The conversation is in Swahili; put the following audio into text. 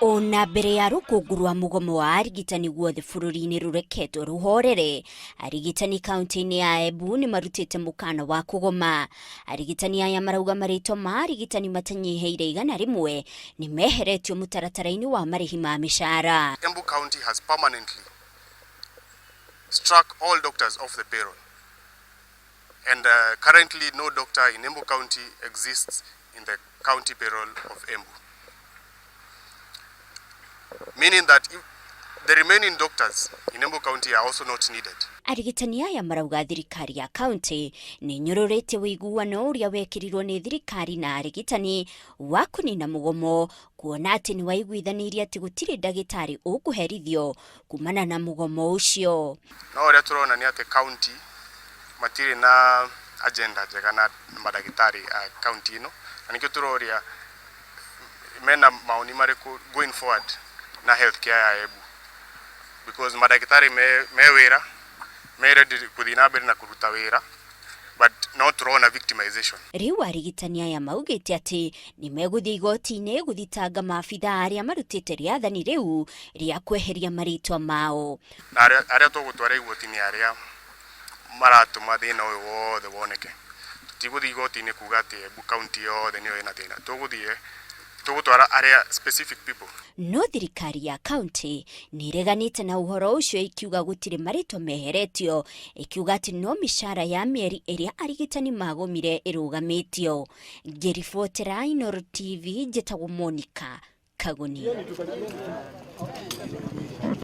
Ona mbere ya rũkũngũ rwa mũgomo wa arigitani guothe bũrũri-inĩ rũreketwo rũhorere, arigitani kaunti-inĩ ya Embu nĩ marutite mukana wa kũgoma. Arigitani aya marauga marĩtwa ma arigitani matanyihiirie 100 nĩ meheretio mutaratara-inĩ wa marĩhi ma micaara. Embu County has permanently struck all doctors off the payroll, and currently no doctor in Embu County exists in the county payroll of Embu. Meaning that the remaining doctors in Embu County are also not needed. Arigitani aya marauga thirikari ya county nĩ nyũrũrĩte ũiguano ũrĩa wekirirwo nĩ thirikari na arigitani wa kũnina mũgomo, kuona atĩ nĩ waiguithanirie atĩ gũtirĩ ndagĩtarĩ ũkũherithio kumana na mũgomo ũcio. No ũrĩa tũrona nĩ atĩ county matirĩ na agenda njega na madagĩtarĩ a county ĩno, na nĩkĩo tũroria mena maoni marĩkũ going forward na healthcare ya Embu, because madagĩtarĩ me wĩra me ready kuthii na mbere na kuruta wĩra, but no turona victimization. Rĩu arigitani aya maugĩte atĩ nĩ megũthiĩ igoti-inĩ gũthitanga maabitha arĩa marutĩte rĩathani rĩu rĩa kweheria maritwa mao. Na arĩa tũgũtwara igoti-inĩ arĩa maratũma thĩna ũyũ wothe woneke. Tũtigũthiĩ igoti-inĩ kuga atĩ Embu County yothe nĩyo ĩna thĩna. Tũgũtwara arĩa specific people. No thirikari ya county nĩ ireganĩte na ũhoro ũcio, ikiuga gũtirĩ marĩtwa meheretio, ikiuga atĩ no micaara ya mĩeri ĩrĩa arigitani magomire ĩrũgamĩtio. Ngĩribotera Inooro TV, njĩtagwo Monica Kaguni.